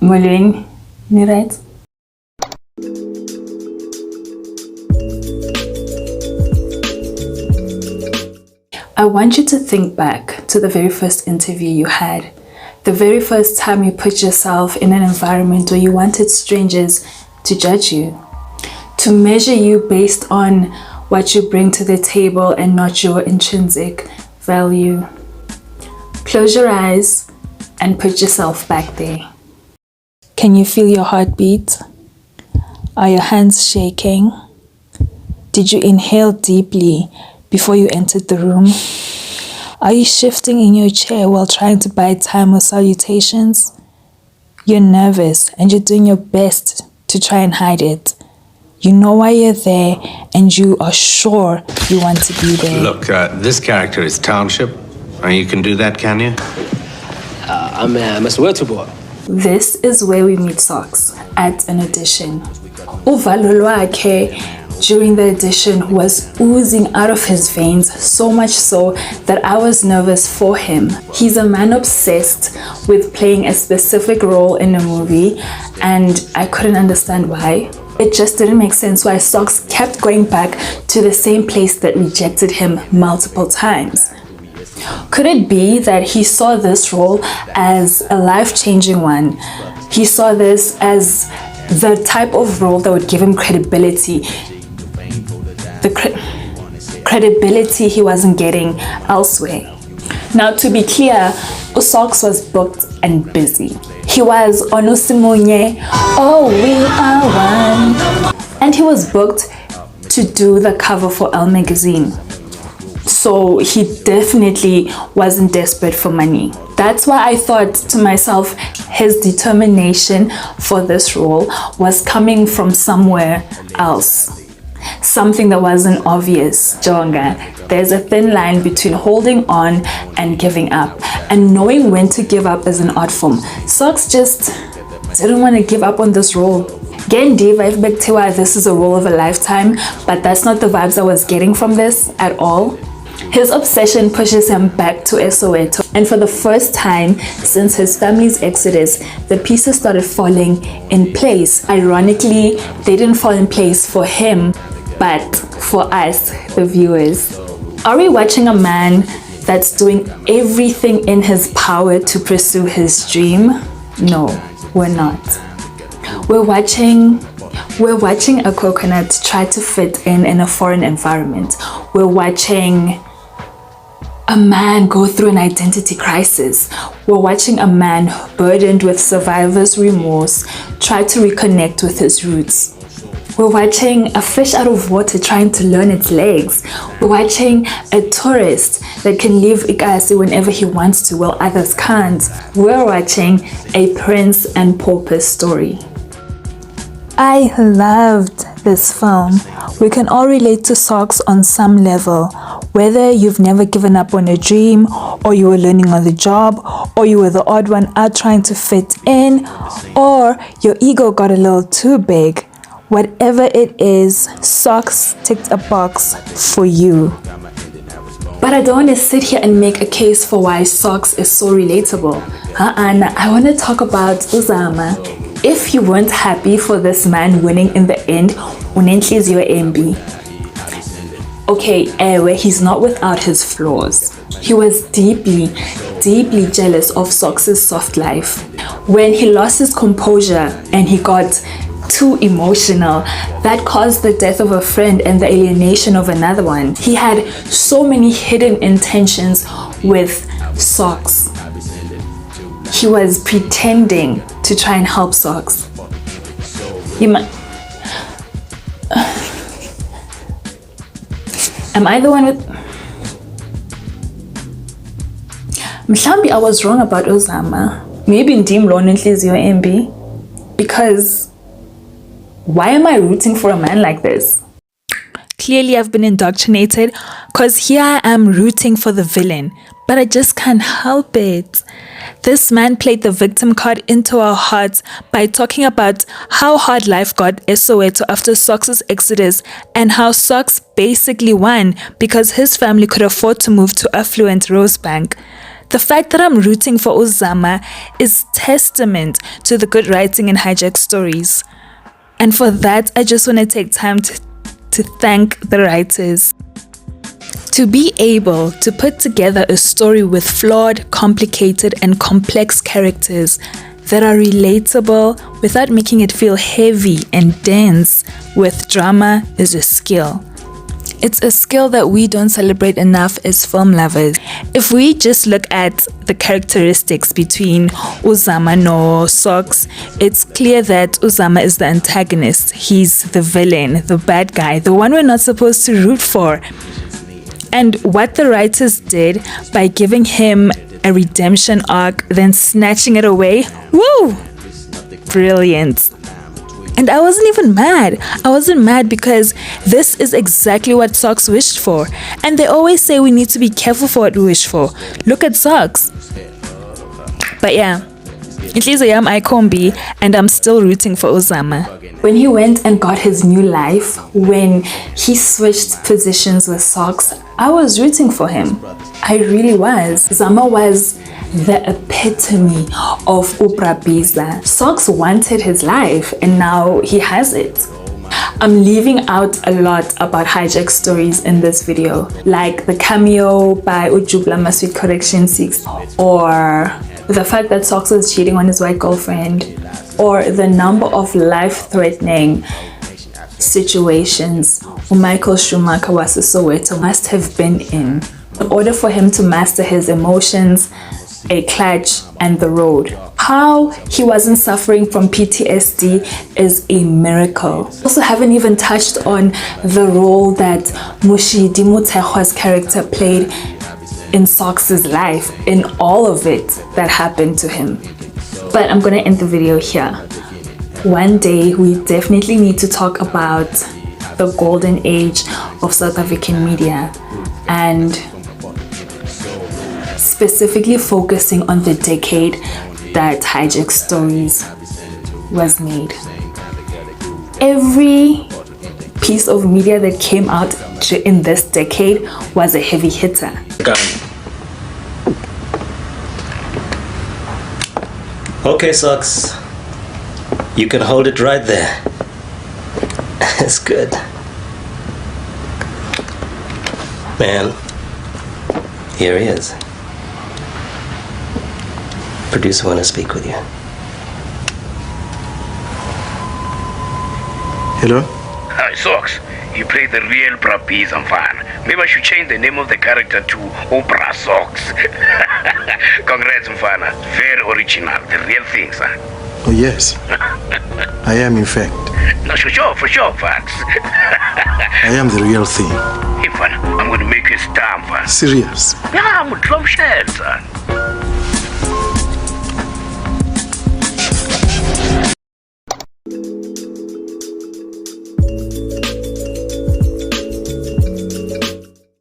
Molweni, ni right? I want you to think back to the very first interview you had. The very first time you put yourself in an environment where you wanted strangers to judge you, to measure you based on what you bring to the table and not your intrinsic value. Close your eyes and put yourself back there. Can you feel your heartbeat? Are your hands shaking? Did you inhale deeply before you entered the room? Are you shifting in your chair while trying to buy time with salutations? You're nervous and you're doing your best to try and hide it. You know why you're there and you are sure you want to be there. Look, this character is Township. You can do that, can you? I'm a Soweto boy. This is where we meet Sox at an audition. Uvalo lwakhe during the audition was oozing out of his veins, so much so that I was nervous for him. He's a man obsessed with playing a specific role in a movie, and I couldn't understand why. It just didn't make sense why Sox kept going back to the same place that rejected him multiple times. Could it be that he saw this role as a life-changing one? He saw this as the type of role that would give him credibility. The credibility he wasn't getting elsewhere. Now, to be clear, Sox was booked and busy. He was Onusimunye, oh we are one. And he was booked to do the cover for Elle magazine. So he definitely wasn't desperate for money. That's why I thought to myself, his determination for this role was coming from somewhere else. Something that wasn't obvious. Jonga, there's a thin line between holding on and giving up, and knowing when to give up as an art form. Sox just didn't want to give up on this role. This is a role of a lifetime, but that's not the vibes I was getting from this at all. His obsession pushes him back to Soweto, and for the first time since his family's exodus, the pieces started falling in place. Ironically, they didn't fall in place for him, but for us, the viewers. Are we watching a man that's doing everything in his power to pursue his dream? No, we're not. We're watching a coconut try to fit in a foreign environment. We're watching a man go through an identity crisis. We're watching a man burdened with survivor's remorse try to reconnect with his roots. We're watching a fish out of water trying to learn its legs. We're watching a tourist that can leave Ikasi whenever he wants to while others can't. We're watching a prince and pauper story. I loved this film. We can all relate to Sox on some level. Whether you've never given up on a dream, or you were learning on the job, or you were the odd one out trying to fit in, or your ego got a little too big. Whatever it is, Sox ticked a box for you. But I don't want to sit here and make a case for why Sox is so relatable. And I want to talk about Uzama. If you weren't happy for this man winning in the end, unenhliziyo embi. Okay, where he's not without his flaws. He was deeply jealous of Sox's soft life. When he lost his composure and he got too emotional, that caused the death of a friend and the alienation of another one. He had so many hidden intentions with Sox. He was pretending to try and help Sox. Am I the one with... Mhlambi, I was wrong about Uzama. Maybe ndim lo nenhliziyo embi. Because why am I rooting for a man like this? Clearly I've been indoctrinated, because here I am rooting for the villain, but I just can't help it. This man played the victim card into our hearts by talking about how hard life got Soweto after Sox's exodus, and how Sox basically won because his family could afford to move to affluent Rosebank. The fact that I'm rooting for Uzama is testament to the good writing in Hijack Stories. And for that, I just want to take time to thank the writers. To be able to put together a story with flawed, complicated, and complex characters that are relatable without making it feel heavy and dense with drama is a skill. It's a skill that we don't celebrate enough as film lovers. If we just look at the characteristics between Uzama no Sox, it's clear that Uzama is the antagonist. He's the villain, the bad guy, the one we're not supposed to root for. And what the writers did by giving him a redemption arc, then snatching it away, woo! Brilliant. And I wasn't even mad. I wasn't mad because this is exactly what Sox wished for. And they always say we need to be careful for what we wish for. Look at Sox. But yeah, it is a Ikombi, and I'm still rooting for Uzama. When he went and got his new life, when he switched positions with Sox, I was rooting for him. I really was. Uzama was the epitome of Ubrabiza. Sox wanted his life and now he has it. I'm leaving out a lot about Hijack Stories in this video, like the cameo by Ujubla Masweet Correction 6, or the fact that Sox was cheating on his white girlfriend, or the number of life-threatening situations Michael Schumacher was a Soweto must have been in order for him to master his emotions, a clutch, and the road. How he wasn't suffering from PTSD is a miracle. Also haven't even touched on the role that Mushidi Mutekwa's character played in Sox's life, in all of it that happened to him. But I'm gonna end the video here. One day we definitely need to talk about the golden age of South African media, and specifically focusing on the decade that Hijack Stories was made. Every piece of media that came out in this decade was a heavy hitter. Okay, Sox. You can hold it right there. That's good. Man, here he is. Producer want to speak with you. Hello? Hi, Sox. You play the real Brabiz, I'm fine. Maybe I should change the name of the character to Oprah Sox. Congrats, Mfana. Very original. The real thing, son. Oh, yes. I am, in fact. No, for sure, Fox. I am the real thing. Hey, fun. I'm going to make you a star, fun. Serious? Yeah, I'm a drum shell, son.